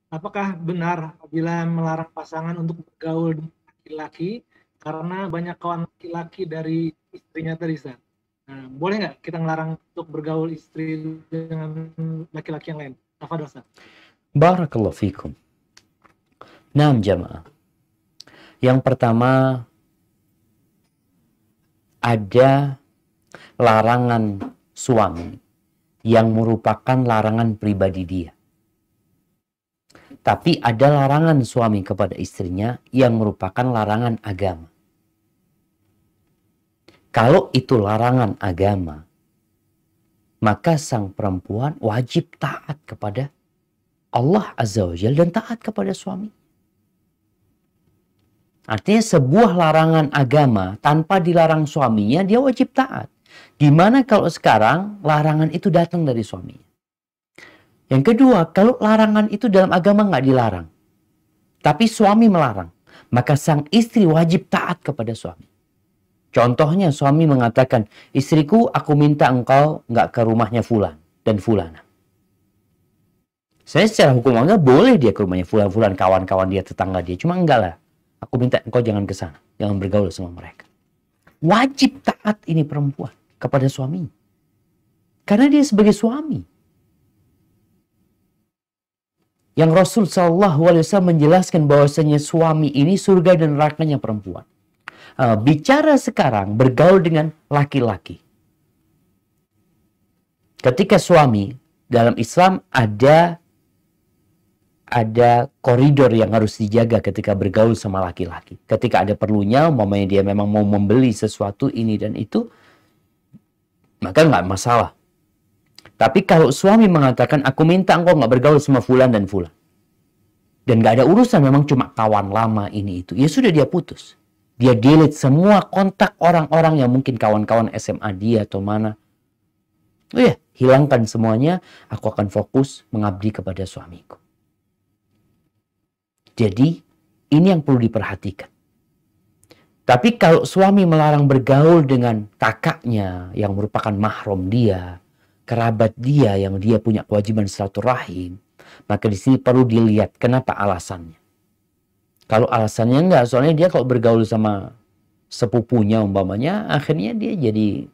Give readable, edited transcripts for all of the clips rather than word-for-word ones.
apakah benar apabila melarang pasangan untuk bergaul dengan laki-laki karena banyak kawan laki-laki dari istrinya tadi, Ustaz? Nah, boleh nggak kita ngelarang untuk bergaul istri dengan laki-laki yang lain? Tafadhol, Ustaz. Barakallahu fikum. Naam jamaah. Yang pertama, ada larangan suami yang merupakan larangan pribadi dia. Tapi ada larangan suami kepada istrinya yang merupakan larangan agama. Kalau itu larangan agama, maka sang perempuan wajib taat kepada Allah Azza wa Jalla dan taat kepada suami. Artinya sebuah larangan agama tanpa dilarang suaminya, dia wajib taat. Gimana kalau sekarang larangan itu datang dari suaminya? Yang kedua, kalau larangan itu dalam agama nggak dilarang, tapi suami melarang, maka sang istri wajib taat kepada suami. Contohnya suami mengatakan, istriku aku minta engkau nggak ke rumahnya fulan dan fulana. Saya secara hukum agama boleh dia ke rumahnya fulan-fulan, kawan-kawan dia, tetangga dia. Cuma enggak lah. Aku minta engkau jangan ke sana. Jangan bergaul sama mereka. Wajib taat ini perempuan kepada suaminya. Karena dia sebagai suami. Yang Rasul SAW menjelaskan bahwasanya suami ini surga dan nerakanya perempuan. Bicara sekarang bergaul dengan laki-laki. Ketika suami dalam Islam ada koridor yang harus dijaga ketika bergaul sama laki-laki. Ketika ada perlunya, umpamanya dia memang mau membeli sesuatu ini dan itu, maka nggak masalah. Tapi kalau suami mengatakan, aku minta engkau nggak bergaul sama fulan dan fulan, dan nggak ada urusan, memang cuma kawan lama ini itu, ya sudah dia putus. Dia delete semua kontak orang-orang yang mungkin kawan-kawan SMA dia atau mana. Oh ya, hilangkan semuanya, aku akan fokus mengabdi kepada suamiku. Jadi, ini yang perlu diperhatikan. Tapi kalau suami melarang bergaul dengan kakaknya yang merupakan mahram dia, kerabat dia yang dia punya kewajiban silaturahim, maka di sini perlu dilihat kenapa alasannya. Kalau alasannya enggak, soalnya dia kalau bergaul sama sepupunya umpamanya, akhirnya dia jadi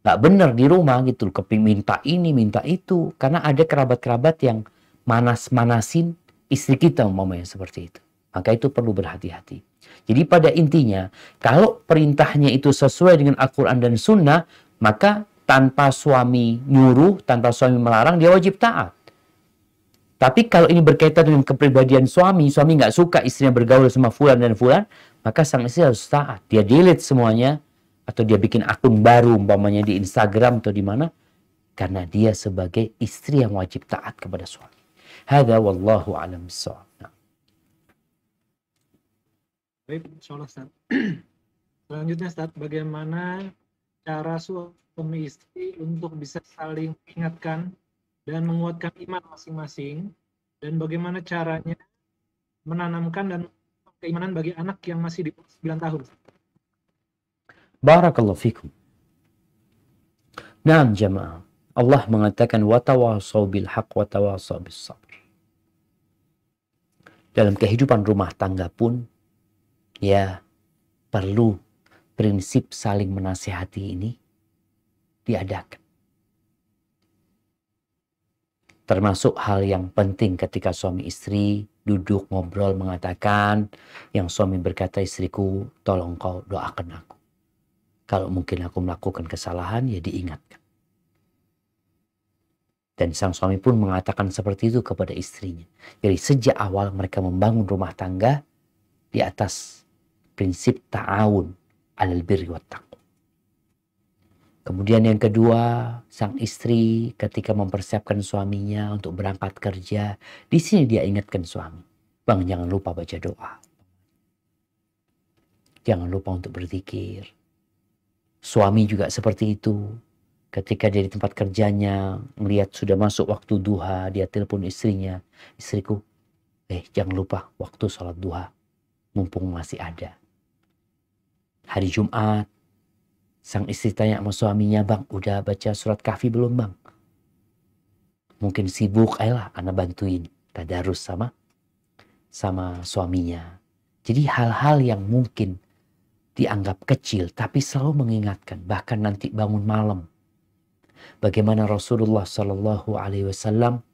nggak benar di rumah gitu, keping minta ini, minta itu. Karena ada kerabat-kerabat yang manas-manasin istri kita umpamanya seperti itu. Maka itu perlu berhati-hati. Jadi pada intinya, kalau perintahnya itu sesuai dengan Al-Quran dan Sunnah, maka tanpa suami nyuruh, tanpa suami melarang, dia wajib taat. Tapi kalau ini berkaitan dengan kepribadian suami nggak suka istrinya bergaul sama fulan dan fulan, maka sang istri harus taat. Dia delete semuanya, atau dia bikin akun baru umpamanya di Instagram atau di mana, karena dia sebagai istri yang wajib taat kepada suami. Hada wallahu a'lam bissawab. Baik, insyaallah, Ustaz. Selanjutnya, Ustaz, bagaimana cara suami istri untuk bisa saling mengingatkan dan menguatkan iman masing-masing, dan bagaimana caranya menanamkan dan keimanan bagi anak yang masih di bawah 9 tahun. Barakallahu fikum. Naam jamaah. Allah mengatakan watawasau bil haq watawasau bis sabr. Dalam kehidupan rumah tangga pun ya perlu prinsip saling menasihati ini diadakan. Termasuk hal yang penting ketika suami istri duduk ngobrol mengatakan, yang suami berkata, istriku tolong kau doakan aku. Kalau mungkin aku melakukan kesalahan ya diingatkan. Dan sang suami pun mengatakan seperti itu kepada istrinya. Jadi sejak awal mereka membangun rumah tangga di atas prinsip ta'awun alal birri wat taqwa. Kemudian yang kedua, sang istri ketika mempersiapkan suaminya untuk berangkat kerja, di sini dia ingatkan suami, bang jangan lupa baca doa, jangan lupa untuk berzikir. Suami juga seperti itu. Ketika dia di tempat kerjanya, melihat sudah masuk waktu duha, dia telepon istrinya, istriku, jangan lupa waktu sholat duha, mumpung masih ada. Hari Jumat, sang istri tanya sama suaminya, bang, udah baca surat kahfi belum bang? Mungkin sibuk, ayolah anak bantuin tadarus sama sama suaminya. Jadi hal-hal yang mungkin dianggap kecil tapi selalu mengingatkan, bahkan nanti bangun malam. Bagaimana Rasulullah Shallallahu Alaihi Wasallam,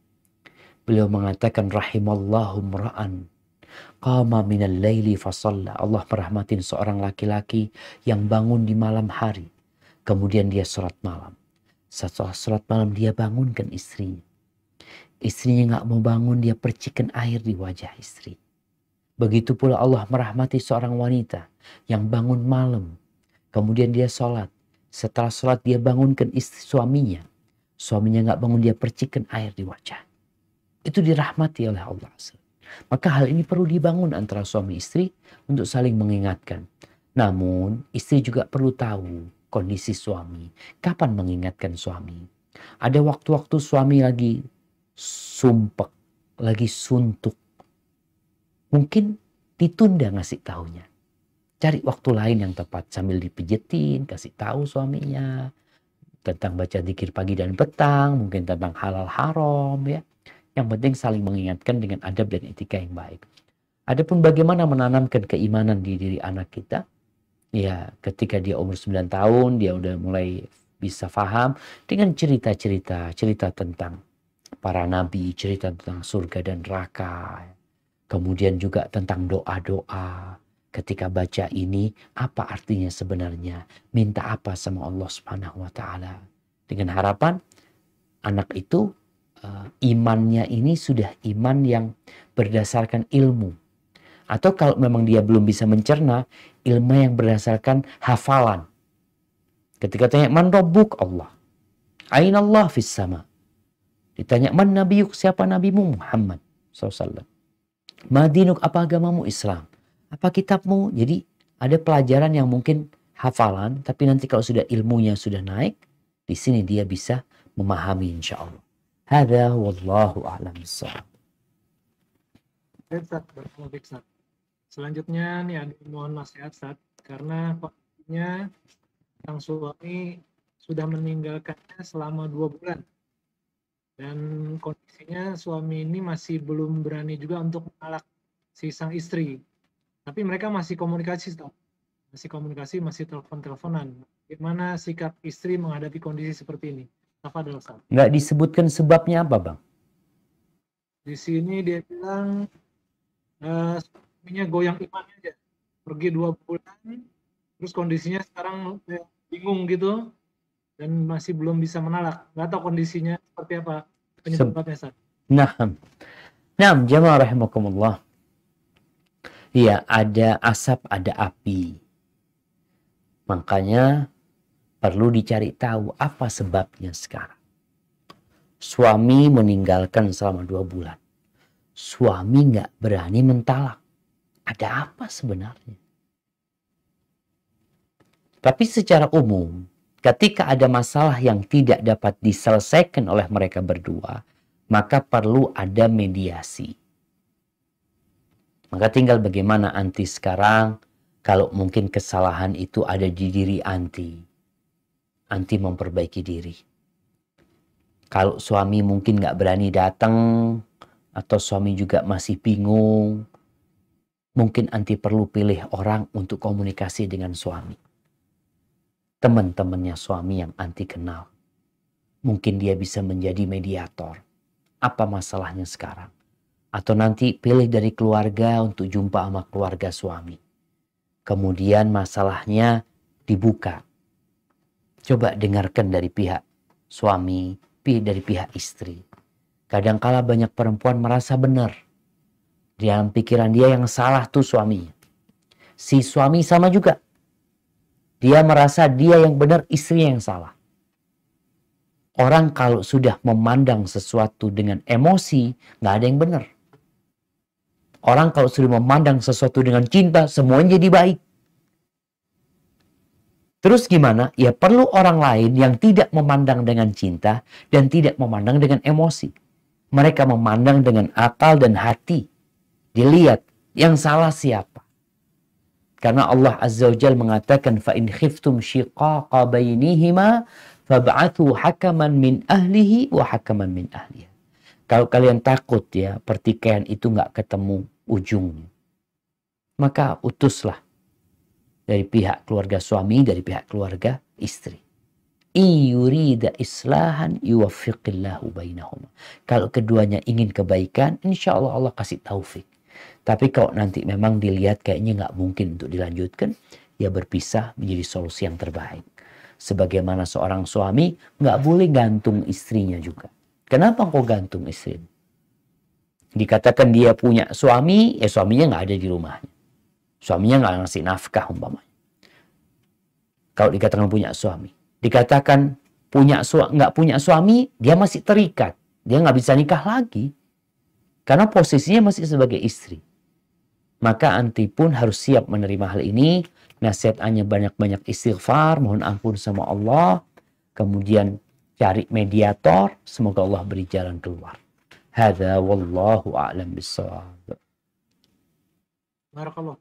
beliau mengatakan rahimallahu mra'an qama minal laili fasalla. Allah merahmatin seorang laki-laki yang bangun di malam hari, kemudian dia sholat malam. Setelah sholat malam dia bangunkan istrinya. Istrinya nggak mau bangun, dia percikan air di wajah istri. Begitu pula Allah merahmati seorang wanita yang bangun malam, kemudian dia sholat. Setelah sholat dia bangunkan istri suaminya. Suaminya nggak bangun, dia percikan air di wajah. Itu dirahmati oleh Allah. Maka hal ini perlu dibangun antara suami istri untuk saling mengingatkan. Namun istri juga perlu tahu kondisi suami. Kapan mengingatkan suami? Ada waktu-waktu suami lagi sumpek, lagi suntuk. Mungkin ditunda ngasih taunya. Cari waktu lain yang tepat sambil dipijetin, kasih tahu suaminya tentang baca zikir pagi dan petang, mungkin tentang halal haram ya. Yang penting saling mengingatkan dengan adab dan etika yang baik. Adapun bagaimana menanamkan keimanan di diri anak kita, ya ketika dia umur 9 tahun dia udah mulai bisa paham dengan cerita tentang para nabi, cerita tentang surga dan neraka. Kemudian juga tentang doa-doa. Ketika baca ini, apa artinya sebenarnya? Minta apa sama Allah Subhanahu wa Ta'ala? Dengan harapan anak itu imannya ini sudah iman yang berdasarkan ilmu. Atau kalau memang dia belum bisa mencerna, ilmu yang berdasarkan hafalan. Ketika tanya, man rabbuk? Allah. Aina Allah fis sama. Ditanya, man nabiyuk? Siapa nabimu? Muhammad SAW. Madinuk, apa agamamu? Islam. Apa kitabmu? Jadi ada pelajaran yang mungkin hafalan, tapi nanti kalau sudah ilmunya sudah naik, di sini dia bisa memahami insya Allah. Hadza wallahu a'lam bissawab. Selanjutnya nih ada mohon nasihat Ustaz, karena kondisinya sang suami sudah meninggalkannya selama 2 bulan. Dan kondisinya suami ini masih belum berani juga untuk menolak si sang istri. Tapi mereka masih komunikasi, Ustaz. Masih telepon-teleponan. Bagaimana sikap istri menghadapi kondisi seperti ini? Tafadhol, Ustaz. Nggak disebutkan sebabnya apa, Bang? Di sini dia bilang suaminya goyang imannya aja. Pergi 2 bulan, terus kondisinya sekarang bingung gitu, dan masih belum bisa menolak. Nggak tahu kondisinya seperti apa penyebabnya, Ustaz. Nah, jamaah rahimakumullah. Iya, ada asap, ada api. Makanya perlu dicari tahu apa sebabnya sekarang. Suami meninggalkan selama 2 bulan. Suami nggak berani mentalak. Ada apa sebenarnya? Tapi secara umum, ketika ada masalah yang tidak dapat diselesaikan oleh mereka berdua, maka perlu ada mediasi. Maka tinggal bagaimana anti sekarang, kalau mungkin kesalahan itu ada di diri anti. Anti memperbaiki diri. Kalau suami mungkin nggak berani datang, atau suami juga masih bingung, mungkin anti perlu pilih orang untuk komunikasi dengan suami. Teman-temannya suami yang anti kenal. Mungkin dia bisa menjadi mediator. Apa masalahnya sekarang? Atau nanti pilih dari keluarga untuk jumpa sama keluarga suami. Kemudian masalahnya dibuka. Coba dengarkan dari pihak suami, dari pihak istri. Kadangkala banyak perempuan merasa benar. Di dalam pikiran dia yang salah tuh suaminya. Si suami sama juga. Dia merasa dia yang benar, istri yang salah. Orang kalau sudah memandang sesuatu dengan emosi, nggak ada yang benar. Orang kalau sudah memandang sesuatu dengan cinta, semuanya jadi baik. Terus gimana? Ya perlu orang lain yang tidak memandang dengan cinta dan tidak memandang dengan emosi. Mereka memandang dengan akal dan hati. Dilihat yang salah siapa. Karena Allah Azza wa Jalla mengatakan fa in khiftum shiqaqa bainihima fab'athu hakaman min ahlihi wa hakaman min ahliha. Kalau kalian takut ya pertikaian itu nggak ketemu ujungnya. Maka utuslah dari pihak keluarga suami, dari pihak keluarga istri. Yurida islahan yuwaffiqillahu bainahuma. Kalau keduanya ingin kebaikan, insya Allah Allah kasih taufik. Tapi kalau nanti memang dilihat kayaknya nggak mungkin untuk dilanjutkan, ya berpisah menjadi solusi yang terbaik. Sebagaimana seorang suami nggak boleh gantung istrinya juga. Kenapa kau gantung istri? Dikatakan dia punya suami, ya suaminya nggak ada di rumahnya. Suaminya nggak ngasih nafkah umpamanya. Kalau dikatakan punya suami. Dikatakan nggak punya suami, dia masih terikat. Dia nggak bisa nikah lagi. Karena posisinya masih sebagai istri. Maka anti pun harus siap menerima hal ini. Nasihat hanya banyak-banyak istighfar, mohon ampun sama Allah. Kemudian cari mediator, semoga Allah beri jalan keluar. Hadza wallahu a'lam bissawab. Barakallah.